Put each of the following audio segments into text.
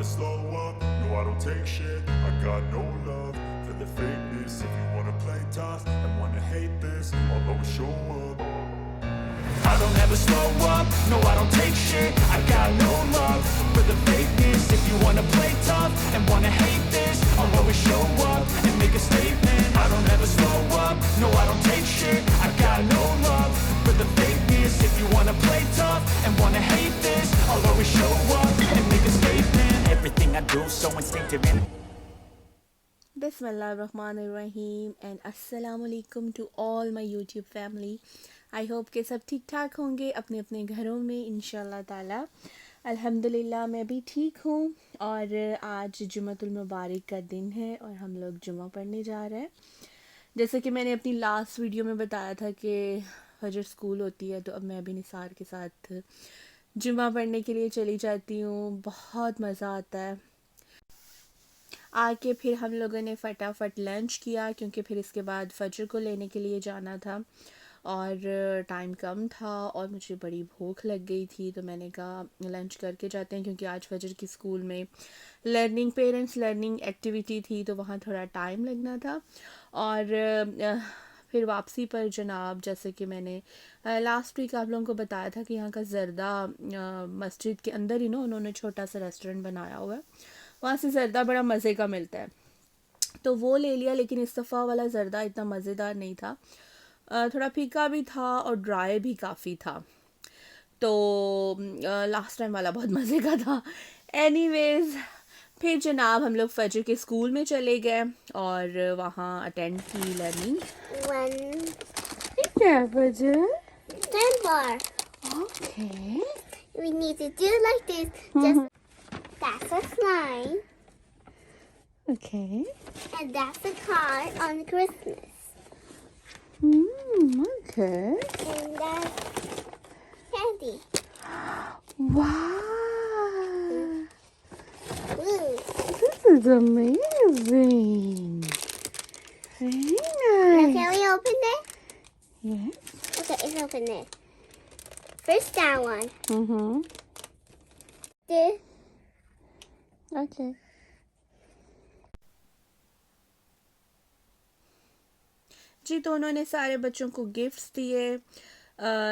slow up, no I don't take shit. I got no love for the fakeness. If you wanna play tough and wanna hate this, I'll always show up. I don't ever slow up, no I don't take shit. I got no love for the fakeness. If you wanna play tough and wanna hate this, I'll always show up and make a statement. I don't ever slow up, no I don't take shit. I got no love for the fakeness. If you wanna play tough and wanna hate this, I'll always show up and make a statement. Everything I do so instinctive and Bismillahirrahmanirrahim and Assalamualaikum to all my YouTube family. I hope के सब ठीक ठाक होंगे अपने अपने घरों में इंशाल्लाह ताला। अल्हम्दुलिल्लाह मैं भी ठीक हूँ और आज जुम्मतुल मुबारक का दिन है और हम लोग जुम्मा पढ़ने जा रहे हैं। जैसे कि मैंने अपनी लास्ट वीडियो में बताया था कि फजर स्कूल होती है, तो अब मैं भी निसार के साथ जुम्मा पढ़ने के लिए चली जाती हूँ। बहुत मज़ा आता है। आके फिर हम लोगों ने फटाफट लंच किया क्योंकि फिर इसके बाद फजर को लेने के लिए जाना था और टाइम कम था और मुझे बड़ी भूख लग गई थी, तो मैंने कहा लंच करके जाते हैं क्योंकि आज फजर की स्कूल में पेरेंट्स लर्निंग एक्टिविटी थी, तो वहाँ थोड़ा टाइम लगना था। और फिर वापसी पर जनाब, जैसे कि मैंने लास्ट वीक आप लोगों को बताया था कि यहाँ का जर्दा मस्जिद के अंदर ही उन्होंने छोटा सा रेस्टोरेंट बनाया हुआ है, वहाँ से जर्दा बड़ा मज़े का मिलता है, तो वो ले लिया। लेकिन इस दफ़ा वाला जर्दा इतना मज़ेदार नहीं था, थोड़ा फीका भी था और ड्राई भी काफ़ी था, तो लास्ट टाइम वाला बहुत मज़े का था। एनीवेज़ फिर जनाब हम लोग फजर के स्कूल में चले गए और वहाँ अटेंड की लर्निंग। क्या फजर? 10 bar. Okay, We need to do like this. Just that's a slime, okay, and that's a car on Christmas, okay, and that's candy. वाह, Blue. this is amazing. Very Now nice. can we open it? Yes. Okay, let's open it. First that one. Mm-hmm. This. Okay. जी, तो उन्होंने सारे बच्चों को gifts दिए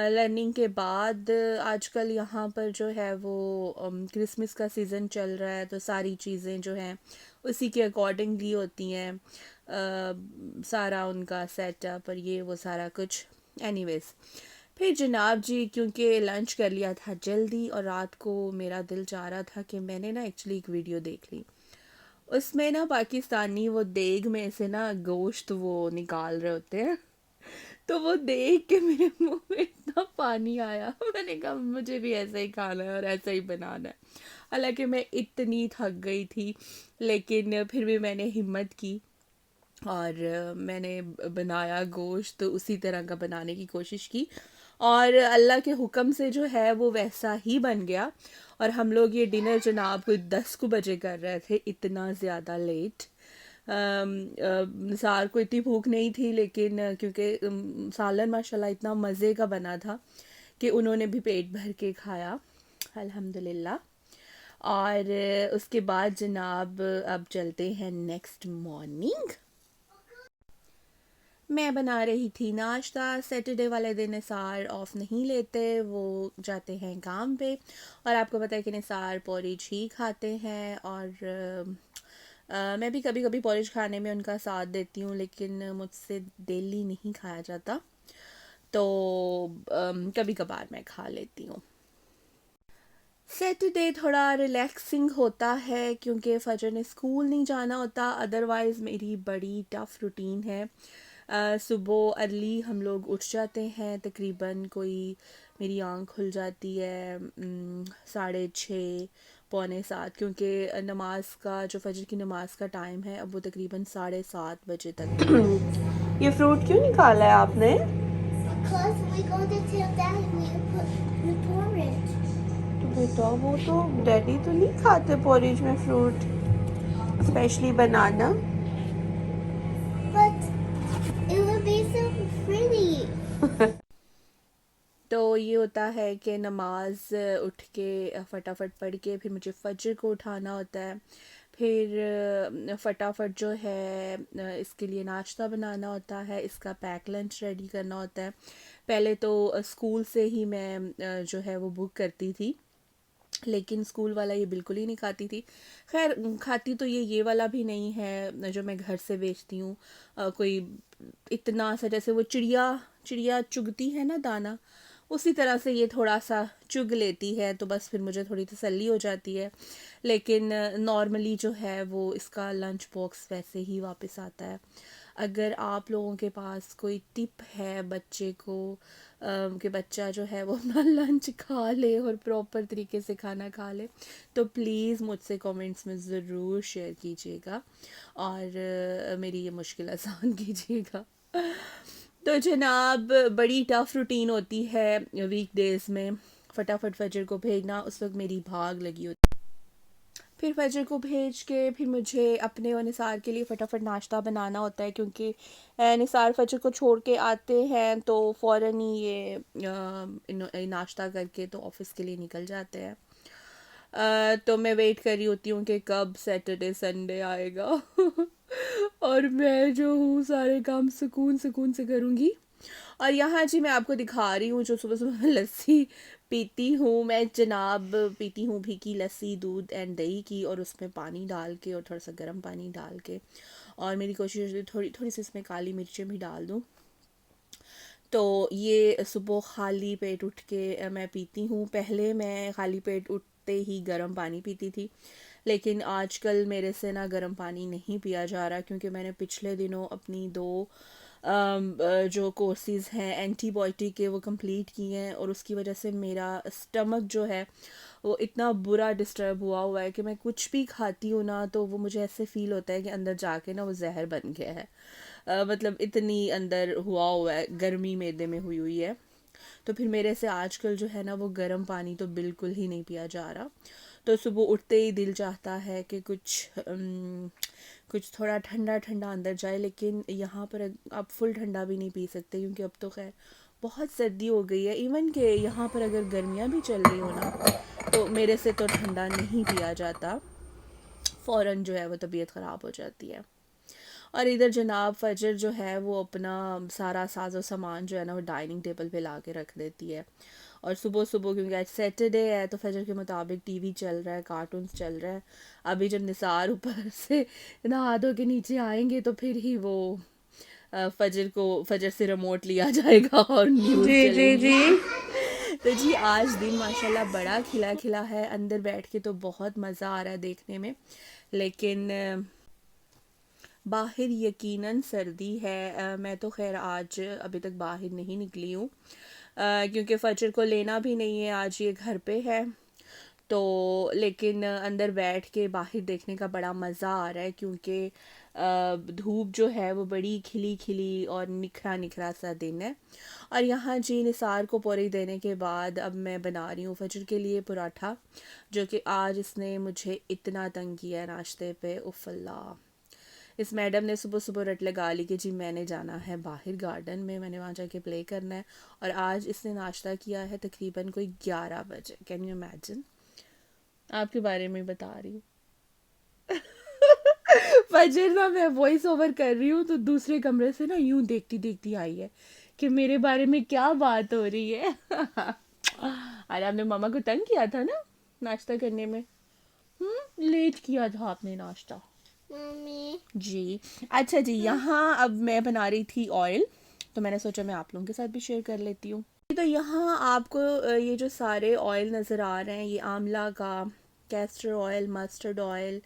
learning के बाद। आजकल यहाँ पर जो है वो क्रिसमस का सीज़न चल रहा है, तो सारी चीज़ें जो हैं उसी के अकॉर्डिंगली होती हैं, सारा उनका सेटअप और ये वो सारा कुछ। एनीवेज़ फिर जनाब जी, क्योंकि लंच कर लिया था जल्दी और रात को मेरा दिल चाह रहा था कि मैंने एक्चुअली एक वीडियो देख ली, उसमें पाकिस्तानी वो देग में से गोश्त वो निकाल रहे होते हैं, तो वो देख के मेरे मुंह में इतना पानी आया। मैंने कहा मुझे भी ऐसा ही खाना है और ऐसा ही बनाना है। हालांकि मैं इतनी थक गई थी, लेकिन फिर भी मैंने हिम्मत की और मैंने बनाया गोश्त, उसी तरह का बनाने की कोशिश की और अल्लाह के हुक्म से जो है वो वैसा ही बन गया। और हम लोग ये डिनर जनाब को 10 को बजे कर रहे थे, इतना ज़्यादा लेट। निसार को इतनी भूख नहीं थी, लेकिन क्योंकि सालन माशाल्लाह इतना मज़े का बना था कि उन्होंने भी पेट भर के खाया अल्हम्दुलिल्लाह। और उसके बाद जनाब अब चलते हैं नेक्स्ट मॉर्निंग। मैं बना रही थी नाश्ता। सैटरडे वाले दिन निसार ऑफ नहीं लेते, वो जाते हैं काम पे और आपको पता है कि निसार पोरिज ही खाते हैं और मैं भी कभी कभी पोरिज खाने में उनका साथ देती हूँ, लेकिन मुझसे डेली नहीं खाया जाता, तो कभी कभार मैं खा लेती हूँ। सैटरडे थोड़ा रिलैक्सिंग होता है क्योंकि फजर ने स्कूल नहीं जाना होता, अदरवाइज़ मेरी बड़ी टफ़ रूटीन है। सुबह अर्ली हम लोग उठ जाते हैं, तकरीबन कोई मेरी आँख खुल जाती है 6:30 पौने 7, क्योंकि नमाज का जो फजर की नमाज का टाइम है अब वो तकरीबन 7:30 बजे तक। ये फ्रूट क्यों निकाला है आपने? Because we go to tell Daddy we porridge. तो बेटा वो तो डैडी तो नहीं खाते पोरिज में fruit, specially banana. But it would be so pretty. तो ये होता है कि नमाज उठ के फटाफट पढ़ के फिर मुझे फजर को उठाना होता है। फिर फटाफट जो है इसके लिए नाश्ता बनाना होता है, इसका पैक लंच रेडी करना होता है। पहले तो स्कूल से ही मैं जो है वो बुक करती थी, लेकिन स्कूल वाला ये बिल्कुल ही नहीं खाती थी। खैर खाती तो ये वाला भी नहीं है जो मैं घर से बेचती हूँ। कोई इतना सा जैसे वो चिड़िया चिड़िया चुगती है ना दाना, उसी तरह से ये थोड़ा सा चुग लेती है, तो बस फिर मुझे थोड़ी तसल्ली हो जाती है। लेकिन नॉर्मली जो है वो इसका लंच बॉक्स वैसे ही वापस आता है। अगर आप लोगों के पास कोई टिप है बच्चे को कि बच्चा जो है वो अपना लंच खा ले और प्रॉपर तरीके से खाना खा ले, तो प्लीज़ मुझसे कमेंट्स में ज़रूर शेयर कीजिएगा और मेरी ये मुश्किल आसान कीजिएगा। तो जनाब बड़ी टफ़ रूटीन होती है वीकडेज़ में, फटाफट फजर को भेजना, उस वक्त मेरी भाग लगी होती। फिर फजर को भेज के फिर मुझे अपने और निसार के लिए फ़टाफ़ट नाश्ता बनाना होता है, क्योंकि निसार फजर को छोड़ के आते हैं तो फ़ौरन ही ये नाश्ता करके तो ऑफ़िस के लिए निकल जाते हैं। तो मैं वेट कर रही होती हूँ कि कब सैटरडे संडे आएगा और मैं जो हूँ सारे काम सुकून सुकून से करूँगी। और यहाँ जी मैं आपको दिखा रही हूँ जो सुबह सुबह मैं लस्सी पीती हूँ। मैं जनाब पीती हूँ भीगी लस्सी दूध एंड दही की, और उसमें पानी डाल के और थोड़ा सा गर्म पानी डाल के, और मेरी कोशिश होती है थोड़ी थोड़ी सी इसमें काली मिर्चें भी डाल दूँ। तो ये सुबह खाली पेट उठ के मैं पीती हूँ। पहले मैं खाली पेट उठते ही गर्म पानी पीती थी, लेकिन आजकल मेरे से ना गर्म पानी नहीं पिया जा रहा, क्योंकि मैंने पिछले दिनों अपनी 2 जो कोर्सेज़ हैं एंटीबायोटिक के वो कंप्लीट किए हैं, और उसकी वजह से मेरा स्टमक जो है वो इतना बुरा डिस्टर्ब हुआ है कि मैं कुछ भी खाती हूँ ना तो वो मुझे ऐसे फ़ील होता है कि अंदर जाके ना वो जहर बन गया है। मतलब इतनी अंदर हुआ है, गर्मी मैदे में हुई है। तो फिर मेरे से आजकल जो है ना वो गर्म पानी तो बिल्कुल ही नहीं पिया जा रहा। तो सुबह उठते ही दिल चाहता है कि कुछ थोड़ा ठंडा ठंडा अंदर जाए, लेकिन यहाँ पर अब फुल ठंडा भी नहीं पी सकते, क्योंकि अब तो खैर बहुत सर्दी हो गई है। इवन कि यहाँ पर अगर गर्मियाँ भी चल रही हो ना तो मेरे से तो ठंडा नहीं पिया जाता, फ़ौरन जो है वो तबीयत ख़राब हो जाती है। और इधर जनाब फजर जो है वो अपना सारा साजो सामान जो है ना वो डाइनिंग टेबल पे ला के रख देती है, और सुबह सुबह क्योंकि आज सैटरडे है तो फजर के मुताबिक टीवी चल रहा है, कार्टून्स चल रहा है। अभी जब निसार ऊपर से नहा धो के नीचे आएंगे तो फिर ही वो फजर से रिमोट लिया जाएगा और न्यूज़ जी जी चलेंगी। जी। तो जी आज दिन माशाल्लाह बड़ा खिला खिला है, अंदर बैठ के तो बहुत मज़ा आ रहा है देखने में, लेकिन बाहर यकीनन सर्दी है। मैं तो खैर आज अभी तक बाहर नहीं निकली हूँ, क्योंकि फजर को लेना भी नहीं है, आज ये घर पे है। तो लेकिन अंदर बैठ के बाहर देखने का बड़ा मज़ा आ रहा है, क्योंकि धूप जो है वो बड़ी खिली खिली और निखरा निखरा सा दिन है। और यहाँ जी निसार को पूरी देने के बाद अब मैं बना रही हूँ फजर के लिए पराठा, जो कि आज इसने मुझे इतना तंग किया है नाश्ते पे, उफ़ अल्लाह। इस मैडम ने सुबह सुबह रट लगा ली कि जी मैंने जाना है बाहर गार्डन में, मैंने वहाँ जाके प्ले करना है, और आज इसने नाश्ता किया है तकरीबन कोई 11 बजे। Can you imagine? आपके बारे में बता रही हूँ। फजर ना मैं वॉइस ओवर कर रही हूँ तो दूसरे कमरे से ना यूं देखती देखती आई है कि मेरे बारे में क्या बात हो रही है। अरे आपने मामा को तंग किया था ना नाश्ता करने में। लेट किया था आपने नाश्ता। मम्मी जी अच्छा जी, यहाँ अब मैं बना रही थी ऑयल, तो मैंने सोचा मैं आप लोगों के साथ भी शेयर कर लेती हूँ। तो यहाँ आपको ये जो सारे ऑयल नज़र आ रहे हैं, ये आंवला का, कैस्टर ऑयल, मस्टर्ड ऑयल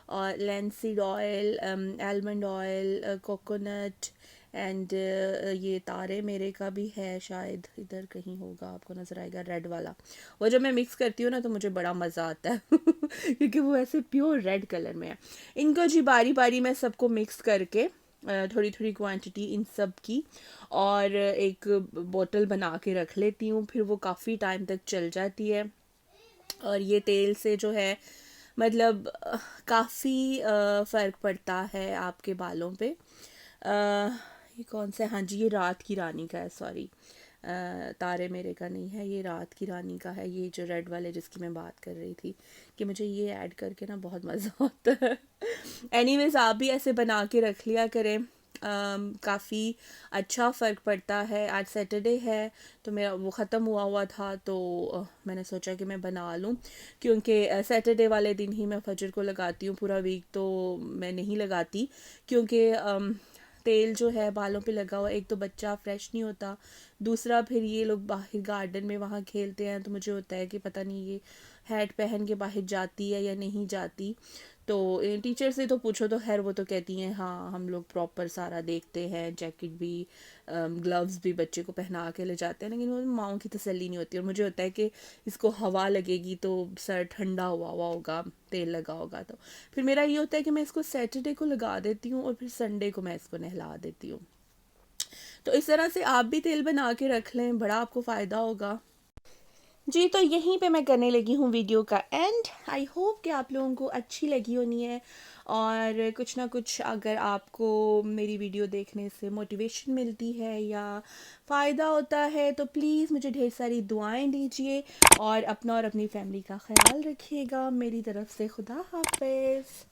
और linseed oil, almond oil, coconut and ये तारे मेरे का भी है, शायद इधर कहीं होगा, आपको नज़र आएगा रेड वाला। वो जब मैं मिक्स करती हूँ ना तो मुझे बड़ा मज़ा आता है क्योंकि वो ऐसे प्योर रेड कलर में है। इनको जी बारी बारी मैं सबको मिक्स करके थोड़ी थोड़ी क्वांटिटी इन सब की, और एक बोतल बना के रख लेती हूँ, फिर वो काफ़ी टाइम तक चल जाती है। और ये तेल से जो है मतलब काफ़ी फ़र्क पड़ता है आपके बालों पे। ये कौन सा है? हाँ जी, ये रात की रानी का है, सॉरी। तारे मेरे का नहीं है, ये रात की रानी का है, ये जो रेड वाले जिसकी मैं बात कर रही थी, कि मुझे ये ऐड करके ना बहुत मज़ा आता है। एनीवेज आप भी ऐसे बना के रख लिया करें, काफ़ी अच्छा फ़र्क पड़ता है। आज सैटरडे है तो मेरा वो ख़त्म हुआ हुआ था, तो मैंने सोचा कि मैं बना लूँ, क्योंकि सैटरडे वाले दिन ही मैं फजर को लगाती हूँ, पूरा वीक तो मैं नहीं लगाती, क्योंकि तेल जो है बालों पे लगा हुआ, एक तो बच्चा फ्रेश नहीं होता, दूसरा फिर ये लोग बाहर गार्डन में वहाँ खेलते हैं, तो मुझे होता है कि पता नहीं ये हैट पहन के बाहर जाती है या नहीं जाती। तो टीचर से तो पूछो तो खैर वो तो कहती हैं हाँ हम लोग प्रॉपर सारा देखते हैं, जैकेट भी ग्लव्स भी बच्चे को पहना के ले जाते हैं, लेकिन वो माँओं की तसल्ली नहीं होती, और मुझे होता है कि इसको हवा लगेगी तो सर ठंडा हुआ हुआ होगा, तेल लगा होगा, तो फिर मेरा ये होता है कि मैं इसको सैटरडे को लगा देती हूँ और फिर संडे को मैं इसको नहला देती हूँ। तो इस तरह से आप भी तेल बना के रख लें, बड़ा आपको फ़ायदा होगा। जी, तो यहीं पे मैं करने लगी हूँ वीडियो का एंड। आई होप कि आप लोगों को अच्छी लगी होनी है, और कुछ ना कुछ अगर आपको मेरी वीडियो देखने से मोटिवेशन मिलती है या फ़ायदा होता है तो प्लीज़ मुझे ढेर सारी दुआएं दीजिए, और अपना और अपनी फैमिली का ख्याल रखिएगा। मेरी तरफ से खुदा हाफिज़।